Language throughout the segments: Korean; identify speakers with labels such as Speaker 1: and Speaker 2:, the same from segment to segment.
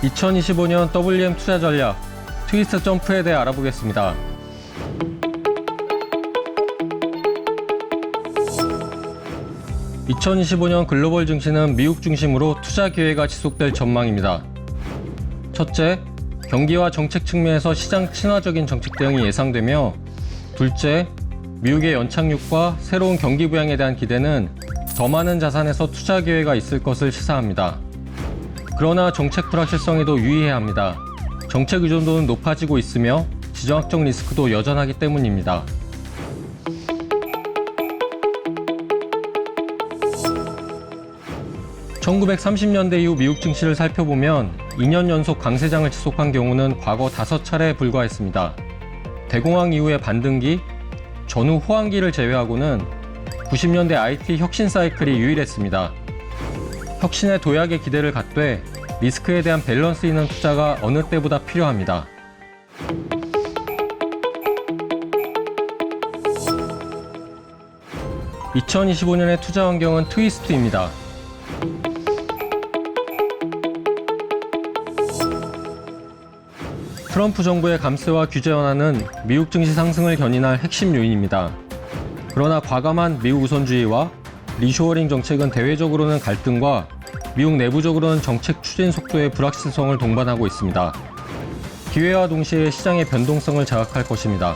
Speaker 1: 2025년 WM 투자 전략 트위스트 점프에 대해 알아보겠습니다. (2025년) 글로벌 증시는 미국 중심으로 투자 기회가 지속될 전망입니다. 첫째, 경기와 정책 측면에서 시장 친화적인 정책 대응이 예상되며, 둘째, 미국의 연착륙과 새로운 경기 부양에 대한 기대는 더 많은 자산에서 투자 기회가 있을 것을 시사합니다. 그러나 정책 불확실성에도 유의해야 합니다. 정책 의존도는 높아지고 있으며 지정학적 리스크도 여전하기 때문입니다. (1930년대) 이후 미국 증시를 살펴보면 2년 연속 강세장을 지속한 경우는 과거 5차례에 불과했습니다. 대공황 이후의 반등기, 전후 호황기를 제외하고는 90년대 IT 혁신 사이클이 유일했습니다. 혁신의 도약에 기대를 갖되 리스크에 대한 밸런스 있는 투자가 어느 때보다 필요합니다. (2025년의) 투자 환경은 트위스트입니다. 트럼프 정부의 감세와 규제 완화는 미국 증시 상승을 견인할 핵심 요인입니다. 그러나 과감한 미국 우선주의와 리쇼어링 정책은 대외적으로는 갈등과 미국 내부적으로는 정책 추진 속도의 불확실성을 동반하고 있습니다. 기회와 동시에 시장의 변동성을 자극할 것입니다.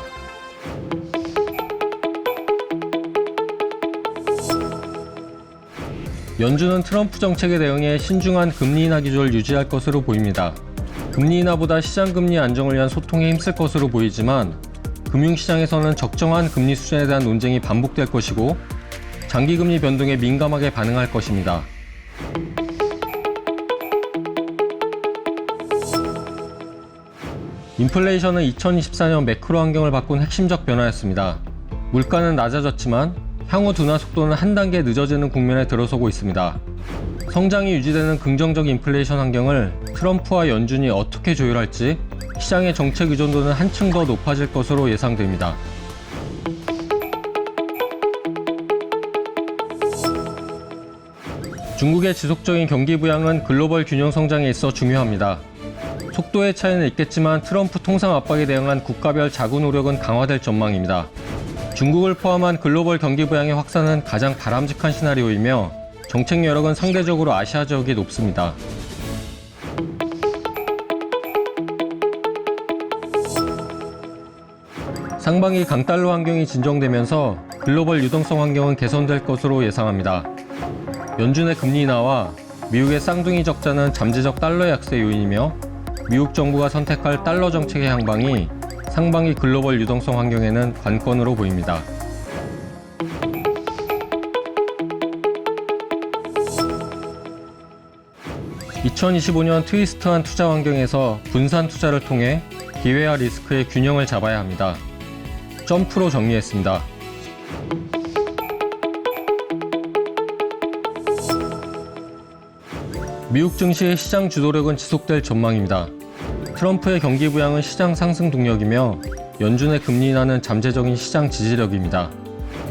Speaker 1: 연준은 트럼프 정책에 대응해 신중한 금리 인하 기조를 유지할 것으로 보입니다. 금리 인하보다 시장 금리 안정을 위한 소통에 힘쓸 것으로 보이지만, 금융시장에서는 적정한 금리 수준에 대한 논쟁이 반복될 것이고 장기 금리 변동에 민감하게 반응할 것입니다. 인플레이션은 2024년 매크로 환경을 바꾼 핵심적 변화였습니다. 물가는 낮아졌지만 향후 둔화 속도는 한 단계 늦어지는 국면에 들어서고 있습니다. 성장이 유지되는 긍정적 인플레이션 환경을 트럼프와 연준이 어떻게 조율할지 시장의 정책 의존도는 한층 더 높아질 것으로 예상됩니다. 중국의 지속적인 경기 부양은 글로벌 균형 성장에 있어 중요합니다. 속도의 차이는 있겠지만 트럼프 통상 압박에 대응한 국가별 자구 노력은 강화될 전망입니다. 중국을 포함한 글로벌 경기 부양의 확산은 가장 바람직한 시나리오이며 정책 여력은 상대적으로 아시아 지역이 높습니다. 상반기 강달러 환경이 진정되면서 글로벌 유동성 환경은 개선될 것으로 예상합니다. 연준의 금리 인하와 미국의 쌍둥이 적자는 잠재적 달러 약세 요인이며, 미국 정부가 선택할 달러 정책의 향방이 상반기 글로벌 유동성 환경에는 관건으로 보입니다. (2025년) 트위스트한 투자 환경에서 분산 투자를 통해 기회와 리스크의 균형을 잡아야 합니다. 점프로 정리했습니다. 미국 증시의 시장 주도력은 지속될 전망입니다. 트럼프의 경기 부양은 시장 상승 동력이며, 연준의 금리 인하는 잠재적인 시장 지지력입니다.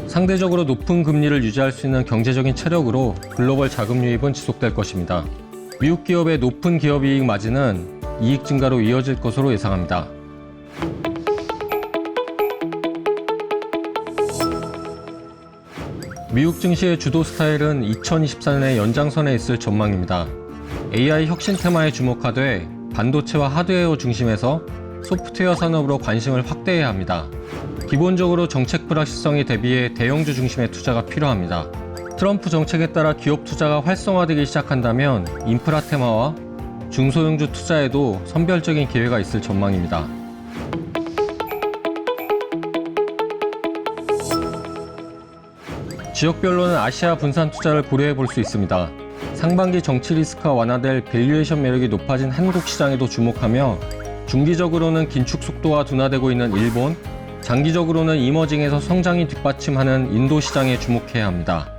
Speaker 1: 상대적으로 높은 금리를 유지할 수 있는 경제적인 체력으로 글로벌 자금 유입은 지속될 것입니다. 미국 기업의 높은 기업이익 마진은 이익 증가로 이어질 것으로 예상합니다. 미국 증시의 주도 스타일은 2024년의 연장선에 있을 전망입니다. AI 혁신 테마에 주목하되 반도체와 하드웨어 중심에서 소프트웨어 산업으로 관심을 확대해야 합니다. 기본적으로 정책 불확실성에 대비해 대형주 중심의 투자가 필요합니다. 트럼프 정책에 따라 기업 투자가 활성화되기 시작한다면 인프라 테마와 중소형주 투자에도 선별적인 기회가 있을 전망입니다. 지역별로는 아시아 분산 투자를 고려해 볼 수 있습니다. 상반기 정치 리스크가 완화될 밸류에이션 매력이 높아진 한국 시장에도 주목하며, 중기적으로는 긴축 속도가 둔화되고 있는 일본, 장기적으로는 이머징에서 성장이 뒷받침하는 인도 시장에 주목해야 합니다.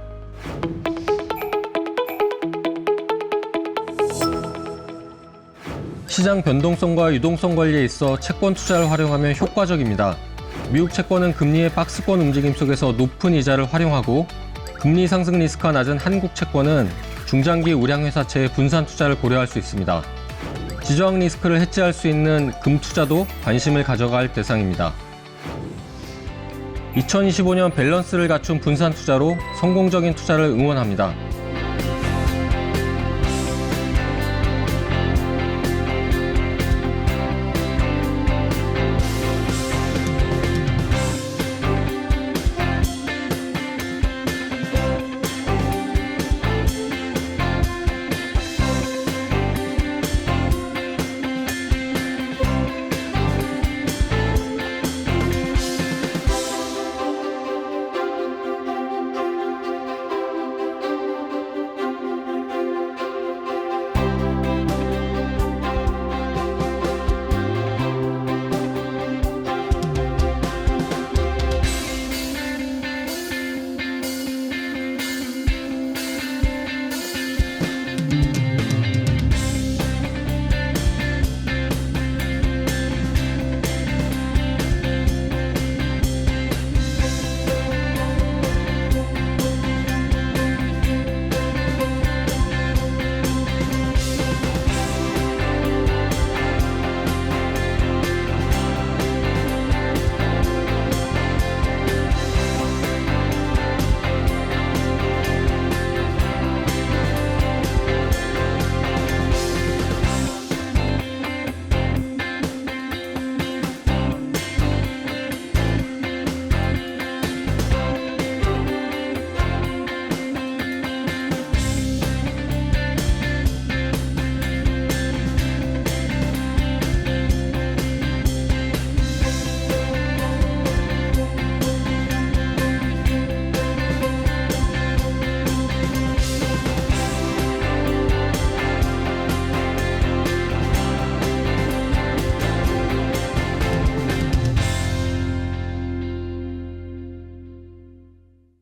Speaker 1: 시장 변동성과 유동성 관리에 있어 채권 투자를 활용하면 효과적입니다. 미국 채권은 금리의 박스권 움직임 속에서 높은 이자를 활용하고, 금리 상승 리스크가 낮은 한국 채권은 중장기 우량 회사채의 분산 투자를 고려할 수 있습니다. 지저항 리스크를 해지할 수 있는 금 투자도 관심을 가져가 할 대상입니다. 2025년 밸런스를 갖춘 분산 투자로 성공적인 투자를 응원합니다.